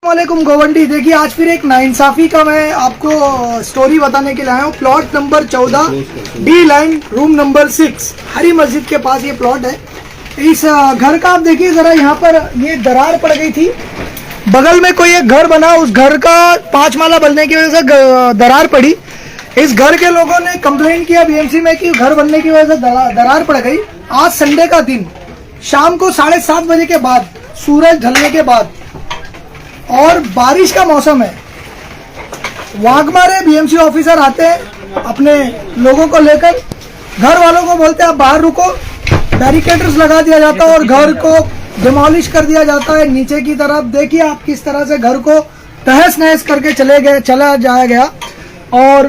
वालेकुम गोवंडी। देखिए आज फिर एक नाइंसाफी का मैं आपको स्टोरी बताने के लिए आया हूँ। Plot number 14 D line room number 6 हरी मस्जिद के पास ये प्लॉट है। इस घर का आप देखिए जरा, यहाँ पर ये दरार पड़ गई थी। बगल में कोई एक घर बना, उस घर का 5 माला बनने की वजह से दरार पड़ी। इस घर के लोगों ने कंप्लेंट किया बीएमसी में कि घर बनने की वजह से दरार पड़ गई। आज संडे का दिन शाम को 7:30 बजे के बाद, सूरज ढलने के बाद और बारिश का मौसम है, वाघमारे बीएमसी ऑफिसर आते हैं अपने लोगों को लेकर। घर वालों को बोलते हैं आप बाहर रुको, बैरिकेड्स लगा दिया जाता है और घर को डिमोलिश कर दिया जाता है नीचे की तरफ। देखिए आप किस तरह से घर को तहस नहस करके चला जाया गया और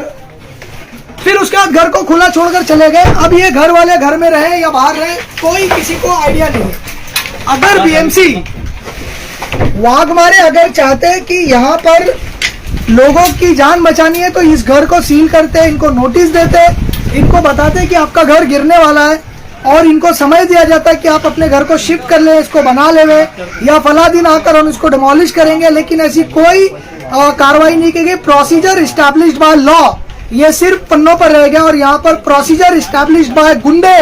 फिर उसके बाद घर को खुला छोड़कर चले गए। अब ये घर वाले घर में रहे या बाहर रहे, कोई किसी को आइडिया नहीं है। अगर बीएमसी वाघमारे अगर चाहते हैं कि यहाँ पर लोगों की जान बचानी है तो इस घर को सील करते, इनको नोटिस देते, इनको बताते कि आपका घर गिरने वाला है और इनको समय दिया जाता है कि आप अपने घर को शिफ्ट कर ले, इसको बना ले या फला दिन आकर हम इसको डिमोलिश करेंगे। लेकिन ऐसी कोई कार्रवाई नहीं की गई। प्रोसीजर इस्टेब्लिश्ड बाय लॉ ये सिर्फ पन्नों पर रह गया और यहाँ पर प्रोसीजर इस्टेब्लिश्ड बाय गुंडे,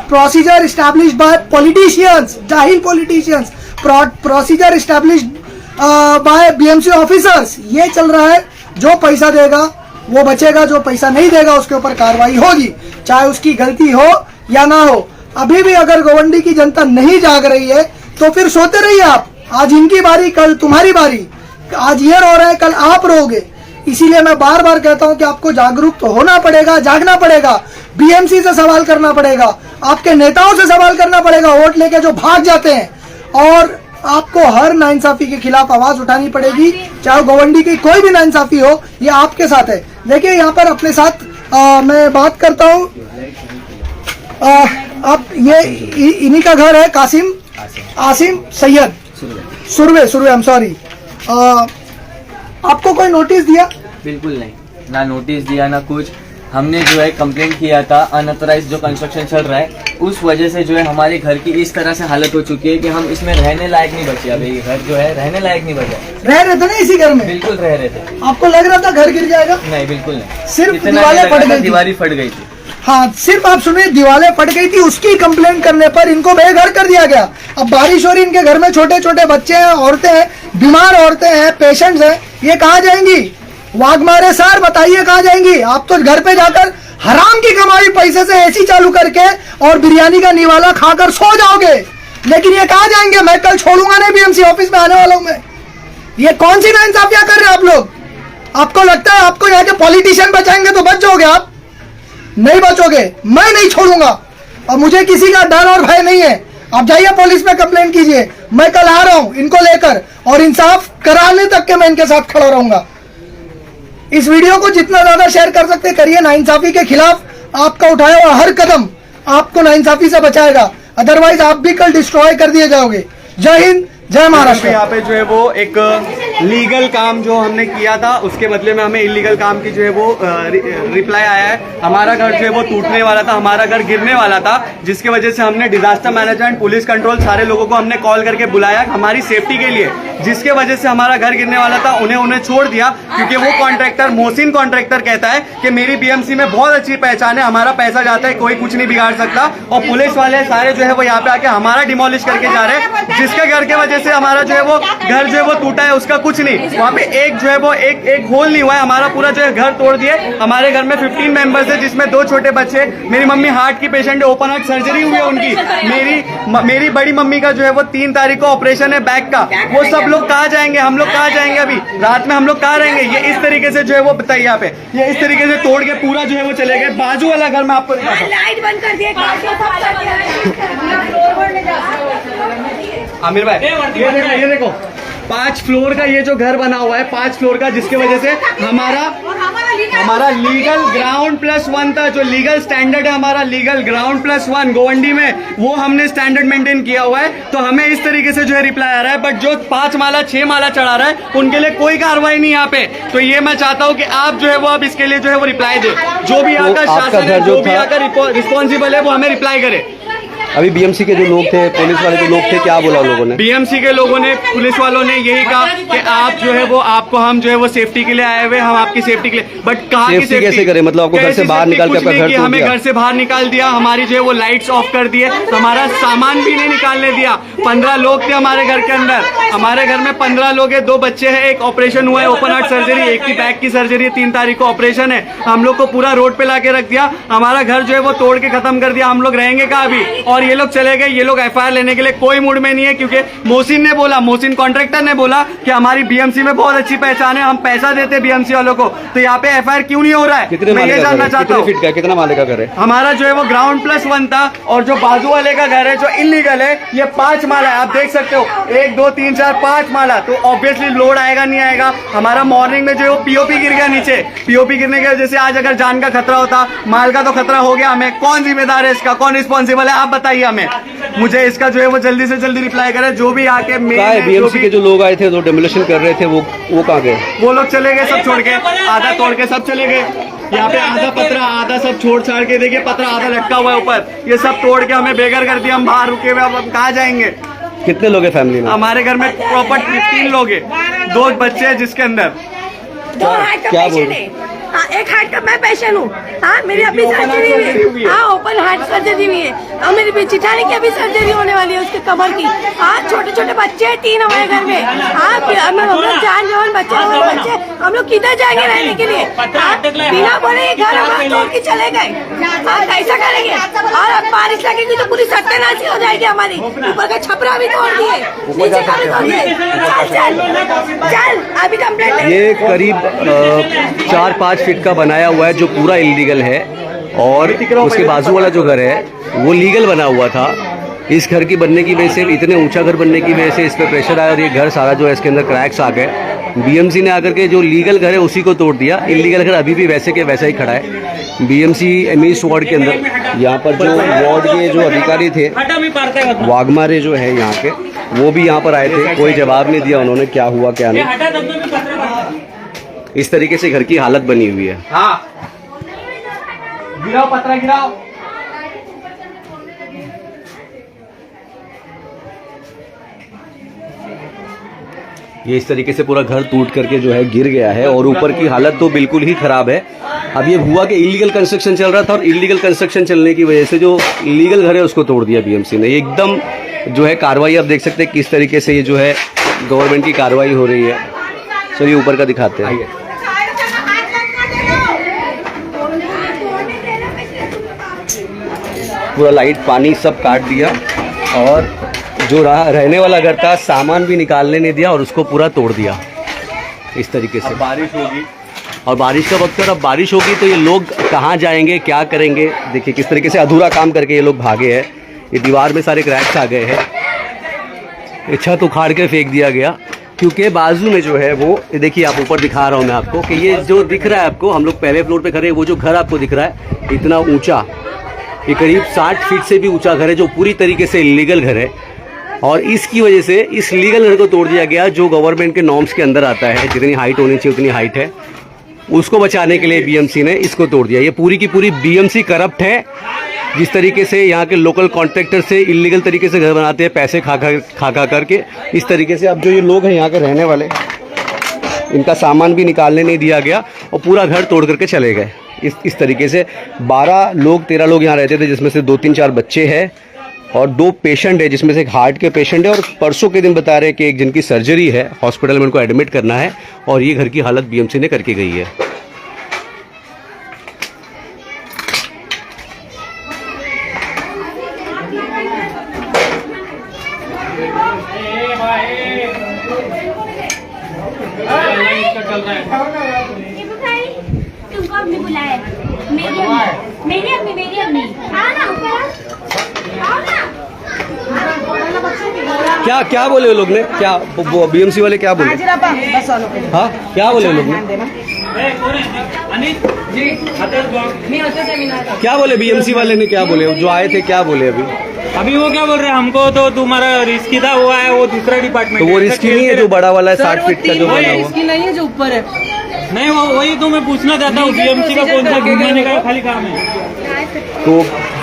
प्रोसीजर इस्टेब्लिश्ड बाय पॉलिटिशियंस, जाहिल politicians, procedure established bye BMC officers, ये चल रहा है। जो पैसा देगा वो बचेगा, जो पैसा नहीं देगा उसके ऊपर कार्रवाई होगी, चाहे उसकी गलती हो या ना हो। अभी भी अगर गोवंडी की जनता नहीं जाग रही है तो फिर सोते रहिए आप। आज इनकी बारी, कल तुम्हारी बारी। आज ये रो रहे हैं, कल आप रोगे। इसीलिए मैं बार बार कहता हूं कि आपको जागरूक तो होना पड़ेगा, जागना पड़ेगा, बीएमसी से सवाल करना पड़ेगा, आपके नेताओं से सवाल करना पड़ेगा वोट लेके जो भाग जाते हैं, और आपको हर नाइंसाफी के खिलाफ आवाज उठानी पड़ेगी। चाहे गोवंडी की कोई भी नाइंसाफी हो, ये आपके साथ है। देखिए यहाँ पर अपने साथ मैं बात करता हूँ। आप ये इन्हीं का घर है, Asim Syed Surve, I am sorry. आपको कोई नोटिस दिया? बिल्कुल नहीं, ना नोटिस दिया ना कुछ। हमने जो है कंप्लेंट किया था, अनऑथराइज्ड जो कंस्ट्रक्शन चल रहा है उस वजह से जो है हमारे घर की इस तरह से हालत हो चुकी है कि हम इसमें रहने लायक नहीं बचे। अभी घर जो है रहने लायक नहीं बचा। रह रहे थे ना इसी घर में? बिल्कुल रह रहे थे। आपको लग रहा था घर गिर जाएगा? नहीं, बिल्कुल नहीं। सिर्फ दीवारें फट गई, दीवारें फट गई थी। हाँ, सिर्फ आप सुनिए, दीवारें फट गई थी। उसकी कंप्लेंट करने पर इनको बेघर कर दिया गया। अब बारिश हो रही, इनके घर में छोटे छोटे बच्चे हैं, औरतें हैं, बीमार औरतें हैं, पेशेंट्स हैं, ये कहाँ जाएंगी? वाघमारे सर बताइए कहाँ जाएंगी? आप तो घर पे जाकर हराम की कमाई पैसे से एसी चालू करके और बिरयानी का निवाला खाकर सो जाओगे, लेकिन ये कहाँ जाएंगे? मैं कल छोड़ूंगा नहीं, बीएमसी ऑफिस में आने वाला हूं मैं। ये कौन सी नाइंसाफियां कर रहे हैं आप लोग? आपको लगता है आपको यहाँ के पॉलिटिशियन बचाएंगे तो बच जाओगे? आप नहीं बचोगे। मैं नहीं छोड़ूंगा और मुझे किसी का डर और भय नहीं है। आप जाइए पुलिस में कंप्लेंट कीजिए। मैं कल आ रहा हूं इनको लेकर और इंसाफ कराने तक के मैं इनके साथ खड़ा रहूंगा। इस वीडियो को जितना ज्यादा शेयर कर सकते करिए। नाइंसाफी के खिलाफ आपका उठाया हुआ हर कदम आपको नाइंसाफी से बचाएगा, अदरवाइज आप भी कल डिस्ट्रॉय कर दिए जाओगे। जय हिंद, जय महाराष्ट्र। यहाँ पे जो है वो एक लीगल काम जो हमने किया था उसके बदले में हमें इलीगल काम की जो है वो रिप्लाई आया है। हमारा घर जो है वो टूटने वाला था, हमारा घर गिरने वाला था, जिसकी वजह से हमने डिजास्टर मैनेजमेंट, पुलिस कंट्रोल, सारे लोगों को हमने कॉल करके बुलाया हमारी सेफ्टी के लिए, जिसके वजह से हमारा घर गिरने वाला था। उन्हें छोड़ दिया क्योंकि वो कॉन्ट्रैक्टर, मोहसिन कॉन्ट्रैक्टर कहता है कि मेरी बीएमसी में बहुत अच्छी पहचान है, हमारा पैसा जाता है, कोई कुछ नहीं बिगाड़ सकता। और पुलिस वाले सारे जो है वो यहाँ पे आके हमारा डिमोलिश करके जा रहे हैं, जिसके घर के वजह से हमारा जो है वो घर जो है वो टूटा है। उसका कुछ नहीं, वहाँ पे एक जो है वो एक होल नहीं हुआ है। हमारा पूरा जो है घर तोड़ दिए। हमारे घर में 15 मेंबर्स है, जिसमें 2 छोटे बच्चे। मेरी मम्मी हार्ट की पेशेंट है, ओपन हार्ट सर्जरी हुई है उनकी। मेरी बड़ी मम्मी का जो है वो 3 तारीख को ऑपरेशन है बैक का। वो सब लोग कहाँ जाएंगे? हम लोग कहाँ जाएंगे? अभी रात में हम लोग कहाँ रहेंगे? ये इस तरीके से जो है वो बताइए यहाँ पे, ये इस तरीके से तोड़ के पूरा जो है वो चले गए। बाजू वाला घर में आपको लाइट बंद कर दिए। आमिर भाई ये देखो 5 फ्लोर का ये जो घर बना हुआ है, 5 फ्लोर का, जिसकी वजह से हमारा लीगल ग्राउंड +1 था। जो लीगल स्टैंडर्ड है हमारा लीगल ग्राउंड +1 गोवंडी में, वो हमने स्टैंडर्ड मेंटेन किया हुआ है। तो हमें इस तरीके से जो है रिप्लाई आ रहा है। बट जो 5 माला 6 माला चढ़ा रहा है उनके लिए कोई कार्रवाई नहीं यहाँ पे। तो ये मैं चाहता हूँ कि आप जो है वो अब इसके लिए जो है वो रिप्लाई दे। जो भी आकर शासन है, जो भी आकर रिस्पॉन्सिबल है वो हमें रिप्लाई करे। अभी बीएमसी के जो लोग थे, पुलिस वाले जो लोग थे, क्या बोला उन लोगों ने? बीएमसी के लोगों ने, पुलिस वालों ने यही कहा कि आप जो है वो, आपको हम जो है वो सेफ्टी के लिए आए हुए, हम आपकी सेफ्टी के लिए, बट कहाँ की सेफ्टी कैसे करें? मतलब आपको घर से बाहर निकाल के आपका घर तोड़ हमें दिया? घर से बाहर निकाल दिया, हमारी जो है वो लाइट्स ऑफ कर दिए, हमारा सामान भी नहीं निकालने दिया। 15 लोग थे हमारे घर के अंदर, हमारे घर में 15 लोग हैं, 2 बच्चे हैं, एक ऑपरेशन हुआ है, ओपन हार्ट सर्जरी, एक की बैक की सर्जरी है, 3 तारीख को ऑपरेशन है। हम लोग को पूरा रोड पे लाके रख दिया, हमारा घर जो है वो तोड़ के खत्म कर दिया। हम लोग रहेंगे कहाँ अभी? और ये लोग चले गए। ये लोग एफआईआर लेने के लिए कोई मूड में नहीं है, क्योंकि मोहसिन ने बोला, मोहसिन कॉन्ट्रैक्टर ने बोला कि हमारी बीएमसी में बहुत अच्छी पहचान है, हम पैसा देते बीएमसी वालों को, तो यहाँ पे एफआईआर क्यों नहीं हो रहा है? कितने मैं ये जानना चाहता हूँ। फीट का, कितना माले का घर है? हमारा जो है वो ग्राउंड +1 था, और जो बाजू वाले का घर है जो इलीगल है, ये 5 माला है। आप देख सकते हो, 1 2 3 4 5 माला, तो ऑब्वियसली लोड आएगा नहीं आएगा। हमारा मॉर्निंग में जो है वो पीओपी गिर गया नीचे, पीओपी गिरने की वजह से आज अगर जान का खतरा होता, माल का तो खतरा हो गया। हमें कौन जिम्मेदार है इसका, कौन रिस्पॉन्सिबल है, आप बताइए हमें। मुझे इसका जो है वो जल्दी से जल्दी रिप्लाई करे, जो भी आके बीएमसी के जो लोग आए थे, जो डेमोलिशन कर रहे थे, वो कहाँ गए? वो लोग चले गए, सब छोड़ के, आधा तोड़ के सब चले गए। यहाँ पे आधा पतरा, आधा सब छोड़ छाड़ के, देखिए पतरा आधा लटका हुआ है ऊपर, ये सब तोड़ के हमें बेघर कर दिया। हम बाहर रुके हुए, अब हम कहाँ जाएंगे? कितने लोग हैं फैमिली में? हमारे घर में प्रॉपर 15 लोग हैं, 2 बच्चे हैं जिसके अंदर। 2 हार्ट का पेशेंट है। हाँ, 1 हार्ट का मैं पेशेंट हूँ। हाँ, मेरी अभी सर्जरी हुई है। हाँ, ओपन हार्ट सर्जरी हुई है, और मेरी चिठानी की अभी सर्जरी होने वाली है उसके कमर की। हाँ, छोटे छोटे बच्चे हैं, 3 हमारे घर में। हाँ, हम लोग जान जवान बच्चे, हम लोग किधर जाएंगे रहने के लिए? हाँ, बिना बोले ये घर हमारा तोड़ के चले गए। हाँ, कैसा करेंगे? और अब बारिश लगेगी तो पूरी सत्यानाशी हो जाएगी हमारी। ऊपर का छपरा भी तोड़ दिए, नीचे का भी तोड़ दिए। चल अभी कंप्लेंट। ये करीब 4-5 फीट का बनाया हुआ है, जो पूरा इलीगल है, और उसके बाजू वाला जो घर है वो लीगल बना हुआ था। इस घर की बनने की वजह से, इतने ऊंचा घर बनने की वजह से इस पर प्रेशर आया, और ये घर सारा जो है इसके अंदर क्रैक्स आ गए। बीएमसी ने आकर के जो लीगल घर है उसी को तोड़ दिया, इलीगल घर अभी भी वैसे के वैसा ही खड़ा है। बीएमसी एमईएस वार्ड के अंदर, यहाँ पर जो वार्ड के जो अधिकारी थे, वाघमारे जो है यहाँ के, वो भी यहाँ पर आए थे। कोई जवाब नहीं दिया उन्होंने, क्या हुआ क्या नहीं। इस तरीके से घर की हालत बनी हुई है। हाँ, गिराओ पत्रा, गिराओ। ये इस तरीके से पूरा घर टूट करके जो है गिर गया है, और ऊपर की हालत तो बिल्कुल ही खराब है। अब ये हुआ कि इलीगल कंस्ट्रक्शन चल रहा था, और इलीगल कंस्ट्रक्शन चलने की वजह से जो लीगल घर है उसको तोड़ दिया बीएमसी ने। ये एकदम जो है कार्रवाई, आप देख सकते हैं किस तरीके से ये जो है गवर्नमेंट की कार्रवाई हो रही है। चलिए ऊपर का दिखाते हैं। पूरा लाइट पानी सब काट दिया, और जो रहने वाला घर था सामान भी निकालने नहीं दिया, और उसको पूरा तोड़ दिया इस तरीके से। बारिश होगी, और बारिश का वक्त है, अब बारिश होगी तो ये लोग कहाँ जाएंगे, क्या करेंगे? देखिए किस तरीके से अधूरा काम करके ये लोग भागे हैं। ये दीवार में सारे क्रैक्स आ गए हैं, ये छत उखाड़ के फेंक दिया गया, क्योंकि बाजू में जो है वो, देखिए आप ऊपर दिखा रहा हूँ मैं आपको कि ये जो दिख रहा है आपको, हम लोग पहले फ्लोर पे खड़े हैं, वो जो घर आपको दिख रहा है इतना ऊंचा, ये करीब 60 फीट से भी ऊंचा घर है, जो पूरी तरीके से इलीगल घर है। और इसकी वजह से इस लीगल घर को तोड़ दिया गया, जो गवर्नमेंट के नॉर्म्स के अंदर आता है, जितनी हाइट होनी चाहिए उतनी हाइट है, उसको बचाने के लिए बीएमसी ने इसको तोड़ दिया। ये पूरी की पूरी बीएमसी करप्ट है। जिस तरीके से यहाँ के लोकल कॉन्ट्रैक्टर से इलीगल तरीके से घर बनाते हैं, पैसे खा करके, इस तरीके से अब जो ये लोग हैं यहाँ के रहने वाले, इनका सामान भी निकालने नहीं दिया गया, और पूरा घर तोड़ करके चले गए। इस तरीके से 13 लोग यहाँ रहते थे, जिसमें से 2-3-4 बच्चे हैं, और 2 पेशेंट है, जिसमें से एक हार्ट के पेशेंट है, और परसों के दिन बता रहे हैं कि एक जिनकी सर्जरी है, हॉस्पिटल में उनको एडमिट करना है, और ये घर की हालत बीएमसी ने करके गई है। तुमको अपनी बुलाए, मेरी अपनी क्या बोले वो लोग ने? क्या बीएमसी वाले क्या बोले? हाँ, क्या बोले वो लोग ने? क्या बोले बीएमसी वाले ने? क्या बोले जो आए थे, क्या बोले? अभी वो क्या बोल रहे हैं, हमको तो तुम्हारा रिस्की था, वो है वो दूसरा डिपार्टमेंट। तो वो रिस्की नहीं है जो बड़ा वाला है 60 फीट का जो बना हुआ? रिस्की नहीं है जो ऊपर है, नहीं वो वही तो मैं पूछना चाहता हूँ बीएमसी का कौन सा घुमाने का खाली काम है। तो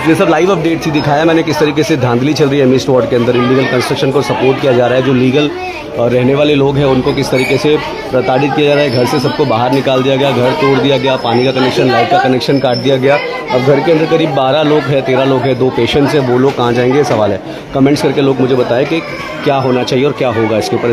ये सब लाइव अपडेट ही दिखाया मैंने किस तरीके से धांधली चल रही है एमईस्ट वार्ड के अंदर। इलीगल कंस्ट्रक्शन को सपोर्ट किया जा रहा है, जो लीगल रहने वाले लोग हैं उनको किस तरीके से प्रताड़ित किया जा रहा है। घर से सबको बाहर निकाल दिया गया, घर तोड़ दिया गया, पानी का कनेक्शन, लाइट का कनेक्शन काट दिया गया। अब घर के अंदर करीब 12 लोग हैं, 13 लोग हैं, 2 पेशेंट्स हैं, वो लोग कहाँ जाएंगे सवाल है। कमेंट्स करके लोग मुझे बताएं कि क्या होना चाहिए और क्या होगा इसके ऊपर।